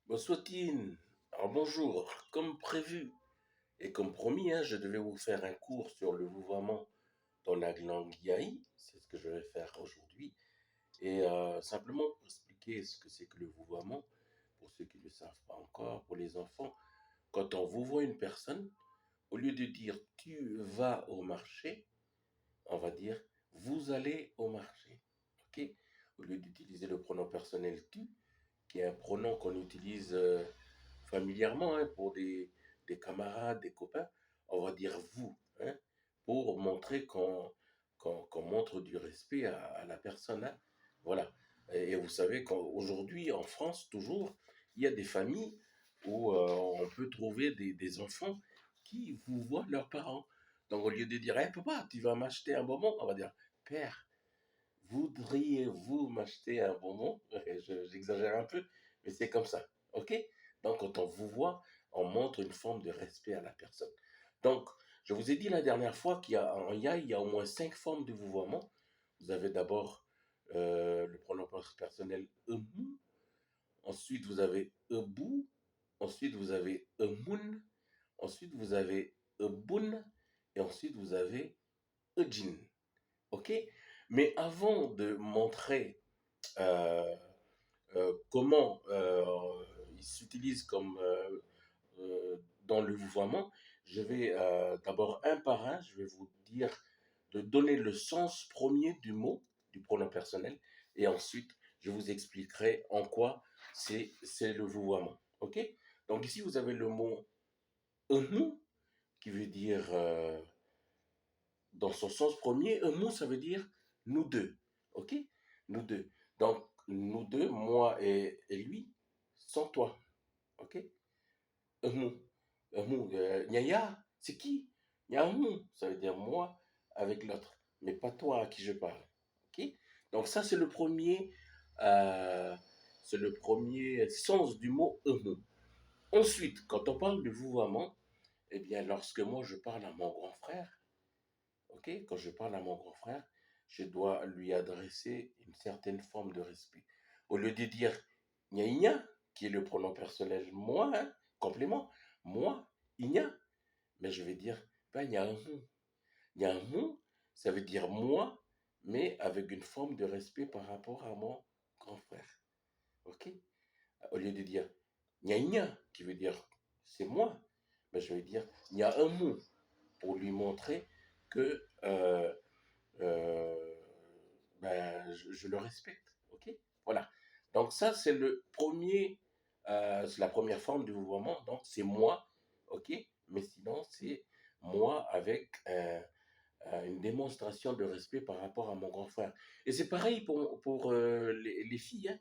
Bonsoir. Alors bonjour, comme prévu et comme promis, je devais vous faire un cours sur le vouvoiement dans la langue Yaï. C'est ce que je vais faire aujourd'hui. Et simplement pour expliquer ce que c'est que le vouvoiement, pour ceux qui ne le savent pas encore, pour les enfants, quand on vouvoie une personne, au lieu de dire tu vas au marché, on va dire vous allez au marché. Ok? Au lieu d'utiliser le pronom personnel tu, qui est un pronom qu'on utilise familièrement pour des camarades, des copains, on va dire vous, pour montrer qu'on montre du respect à la personne. Voilà. Et vous savez qu'aujourd'hui, en France, toujours, il y a des familles où on peut trouver des enfants qui vous voient leurs parents. Donc, au lieu de dire, hey, papa, tu vas m'acheter un bonbon, on va dire, père, voudriez-vous m'acheter un bonbon? J'exagère un peu, mais c'est comme ça. OK? Donc, quand on vous voit, on montre une forme de respect à la personne. Donc, je vous ai dit la dernière fois qu'en Yai, il y a au moins 5 formes de vouvoiement. Vous avez d'abord le pronom personnel emu. Ensuite, vous avez ebu. Ensuite, vous avez emun. Ensuite, vous avez ebun. Et ensuite, vous avez ejin. OK? Mais avant de montrer euh, comment il s'utilise comme dans le vouvoiement, je vais d'abord un par un, je vais vous dire de donner le sens premier du mot, du pronom personnel, et ensuite je vous expliquerai en quoi c'est le vouvoiement. OK? Donc ici vous avez le mot nous qui veut dire dans son sens premier, ça veut dire nous deux. OK? Nous deux. Donc, nous deux, moi et lui, sans toi. OK? Mou. Nyaya, c'est qui? Nyamou, ça veut dire moi avec l'autre, mais pas toi à qui je parle. OK? Donc, ça, euh, c'est le premier sens du mot mou. Ensuite, quand on parle de vouvoiement, eh bien, lorsque moi je parle à mon grand frère, ok, quand je parle à mon grand frère, je dois lui adresser une certaine forme de respect. Au lieu de dire gna gna, qui est le pronom personnel moi, complément, moi, igna, mais je vais dire ben, gna hum. Gna hum, ça veut dire moi, mais avec une forme de respect par rapport à mon grand frère. Ok? Au lieu de dire gna gna, qui veut dire c'est moi, ben, je vais dire gna hum pour lui montrer que euh, je le respecte. Ok? Voilà. Donc ça, c'est la première forme du vouvoiement. Donc c'est moi, ok? Mais sinon, c'est moi avec une démonstration de respect par rapport à mon grand frère. Et c'est pareil pour les filles.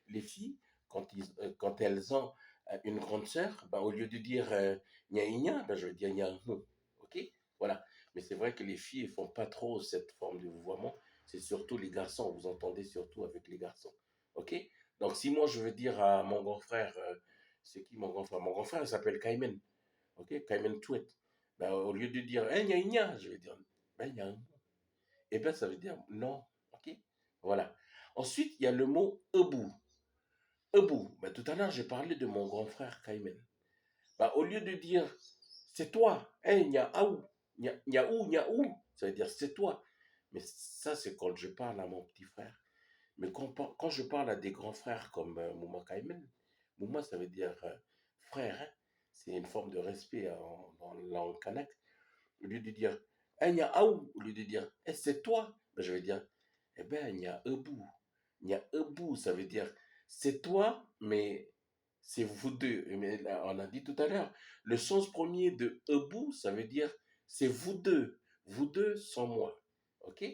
Les filles, quand elles ont une grande sœur, ben, au lieu de dire gna gna, ben, je vais dire gna hum. Ok? Voilà. Mais c'est vrai que les filles ne font pas trop cette forme de vouvoiement. C'est surtout les garçons. Vous entendez surtout avec les garçons. Ok? Donc si moi je veux dire à mon grand frère, c'est qui mon grand frère? Mon grand frère il s'appelle Kaimen. Ok? Kaimen Touet. Ben, au lieu de dire gna gna, je vais dire ben, gna hum. Eh bien, ça veut dire non. OK? Voilà. Ensuite, il y a le mot ebou. Ebou. Ben, tout à l'heure, j'ai parlé de mon grand frère Kaimen. Ben, au lieu de dire c'est toi, hein, niaou, niaou, ça veut dire c'est toi. Mais ça, c'est quand je parle à mon petit frère. Mais quand je parle à des grands frères comme Mouma Kaimen, Mouma, ça veut dire frère. C'est une forme de respect dans la langue kanak. Au lieu de dire eh, niaou, au lieu de dire eh, c'est toi, ben, je vais dire eh ben, il y a Ebou. Il y a Ebou, ça veut dire c'est toi, mais c'est vous deux. Mais là, on a dit tout à l'heure, le sens premier de Ebou, ça veut dire c'est vous deux sans moi. OK?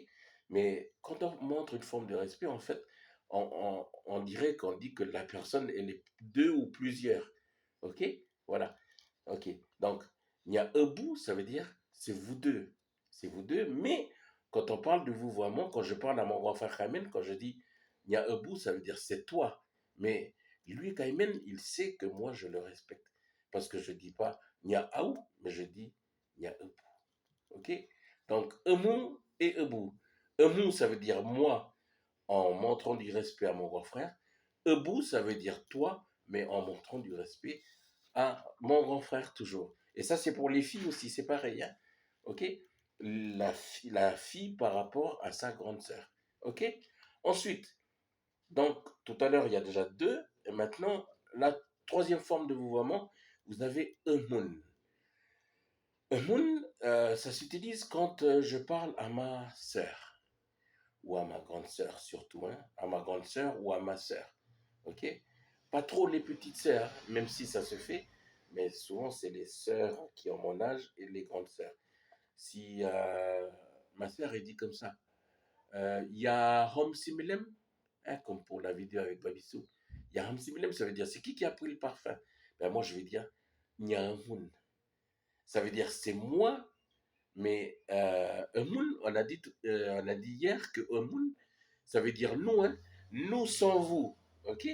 Mais quand on montre une forme de respect, en fait, on dirait qu'on dit que la personne, elle est deux ou plusieurs. OK? Voilà. OK. Donc, il y a Ebou, ça veut dire c'est vous deux. C'est vous deux, mais quand on parle de vouvoiement, quand je parle à mon grand frère Kaimen, quand je dis Niaebou, ça veut dire c'est toi. Mais lui, Kaimen, il sait que moi, je le respecte. Parce que je ne dis pas Niaou, mais je dis Niaebou. OK? Donc, Emou et Ebou. Emou, ça veut dire moi en montrant du respect à mon grand frère. Ebou, ça veut dire toi mais en montrant du respect à mon grand frère toujours. Et ça, c'est pour les filles aussi, c'est pareil. Hein? OK? La fille par rapport à sa grande sœur. OK? Ensuite, donc, tout à l'heure, il y a déjà deux. Et maintenant, la troisième forme de vouvoiement, vous avez Emun. Emun, ça s'utilise quand je parle à ma sœur, ou à ma grande sœur surtout, hein, à ma grande sœur ou à ma sœur. OK? Pas trop les petites sœurs, même si ça se fait, mais souvent c'est les sœurs qui ont mon âge et les grandes sœurs. Si ma sœur est dit comme ça, il y a Hom Similem, hein, comme pour la vidéo avec Babissou, il y a Hom Similem, ça veut dire c'est qui a pris le parfum? Ben moi je vais dire Nyahoun. Ça veut dire c'est moi, mais Emoun, on a dit hier que Emoun, ça veut dire nous, hein, nous sans vous. Ok?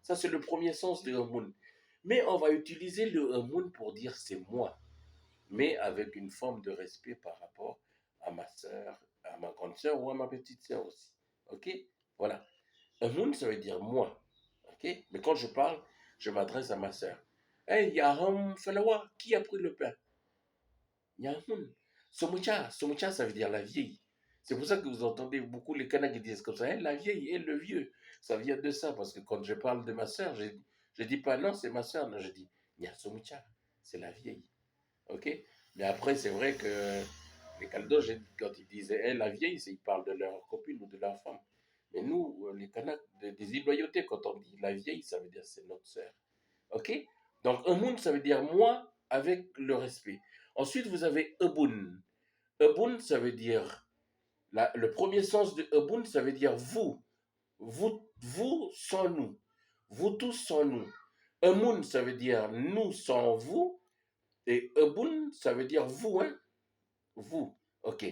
Ça, c'est le premier sens de Emoun. Mais on va utiliser le Emoun pour dire c'est moi, mais avec une forme de respect par rapport à ma soeur, à ma grande soeur ou à ma petite soeur aussi. Ok? Voilà. Emoun, ça veut dire moi. Ok? Mais quand je parle, je m'adresse à ma soeur. Hey, Yaham Falawa, qui a pris le pain? Nyahoun. Somucha, Somucha, ça veut dire la vieille. C'est pour ça que vous entendez beaucoup les Kanaks qui disent comme ça, la vieille et le vieux. Ça vient de ça, parce que quand je parle de ma sœur, je dis pas non, c'est ma sœur, non, je dis Nya Somucha, c'est la vieille. Ok? Mais après, c'est vrai que les Caldos, quand ils disaient la vieille, ils parlent de leur copine ou de leur femme. Mais nous, les Kanaks, des illoyautés, quand on dit la vieille, ça veut dire c'est notre sœur. OK? Donc, Emun, ça veut dire moi avec le respect. Ensuite, vous avez Ebun. Ebun, ça veut dire, le premier sens de Ebun, ça veut dire vous. Vous sans nous. Vous tous sans nous. Emun, ça veut dire nous sans vous. Et Ebun, ça veut dire vous, hein? Vous. OK.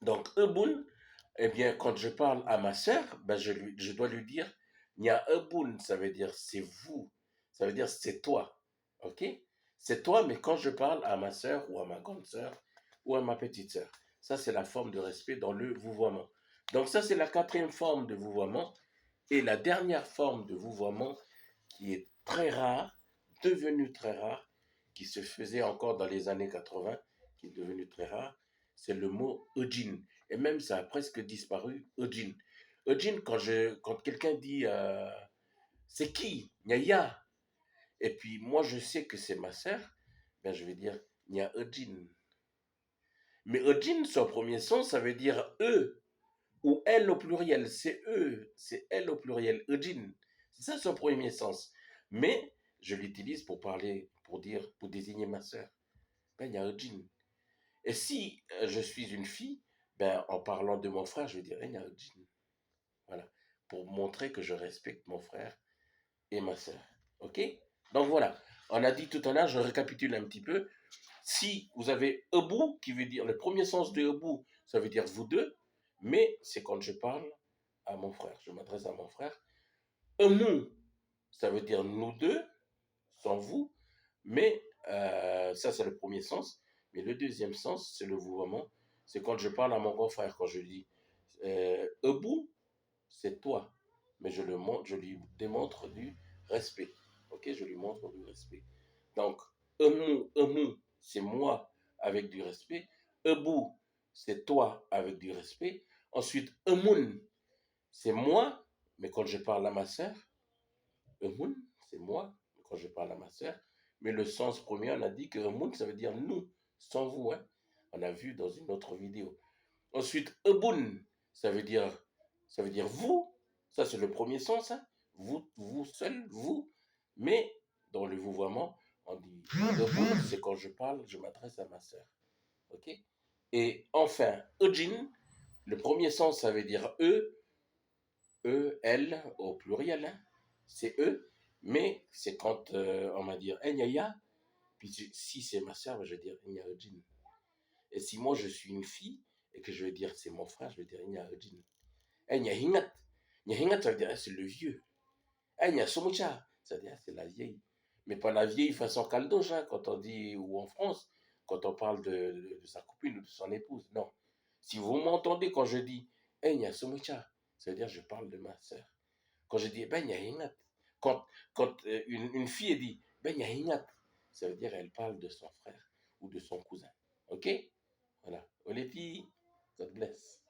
Donc, Ebun, eh bien, quand je parle à ma sœur, ben, je dois lui dire, Nya Ebun, ça veut dire c'est vous. Ça veut dire c'est toi. OK? C'est toi, mais quand je parle à ma sœur ou à ma grande sœur ou à ma petite sœur. Ça, c'est la forme de respect dans le vouvoiement. Donc, ça, c'est la quatrième forme de vouvoiement. Et la dernière forme de vouvoiement qui est très rare, devenue très rare, qui se faisait encore dans les années 80, qui est devenue très rare, c'est le mot Ojin. Et même ça a presque disparu, Ojin. Ojin, quand quelqu'un dit c'est qui? Nyaya. Et puis moi je sais que c'est ma sœur, ben je vais dire Nya Ojin. Mais Ojin, son premier sens, ça veut dire eux ou elle au pluriel. C'est eux, c'est elle au pluriel. Ojin. C'est ça son premier sens. Mais je l'utilise pour parler, pour dire, pour désigner ma sœur. Ben, il y a Ojin. Et si je suis une fille, ben, en parlant de mon frère, je vais dire Enyajin. Voilà. Pour montrer que je respecte mon frère et ma sœur. OK? Donc voilà. On a dit tout à l'heure, je récapitule un petit peu. Si vous avez Ebu, qui veut dire, le premier sens de Ebu, ça veut dire vous deux, mais c'est quand je parle à mon frère. Je m'adresse à mon frère. Emu, ça veut dire nous deux, sans vous, mais ça c'est le premier sens. Mais le deuxième sens, c'est le vouvoiement. C'est quand je parle à mon grand frère, quand je dis Ebu, c'est toi. Mais je lui démontre du respect. Ok, je lui montre du respect. Donc, Emu, c'est moi avec du respect. Ebu, c'est toi avec du respect. Ensuite, Emun, c'est moi, mais quand je parle à ma sœur, Emun, c'est moi, quand je parle à ma sœur. Mais le sens premier, on a dit que Emun, ça veut dire nous, sans vous. Hein. On a vu dans une autre vidéo. Ensuite, Ebun, ça veut dire vous. Ça, c'est le premier sens. Hein. Vous seul, vous. Mais dans le vouvoiement, on dit Ebun, c'est quand je parle, je m'adresse à ma sœur. OK? Et enfin, Ejin, le premier sens, ça veut dire eux, elle au pluriel. Hein. C'est eux. Mais c'est quand on va dire Enyaya, puis si c'est ma sœur, je vais dire Enya Ejin. Et si moi je suis une fille et que je vais dire c'est mon frère, je vais dire Enya Ejin. Eh, Nyahingat. Nyahingat, ça veut dire c'est le vieux. Eh, Nyasomucha, ça veut dire c'est la vieille. Mais pas la vieille façon caldoche, hein, quand on dit, ou en France, quand on parle de sa copine ou de son épouse. Non. Si vous m'entendez quand je dis Eh, Nyasomucha, ça veut dire je parle de ma sœur. Quand je dis Ben Nyahingat, Quand, une fille dit, ben Yahinat, ça veut dire elle parle de son frère ou de son cousin. OK? Voilà. Oleti, God bless.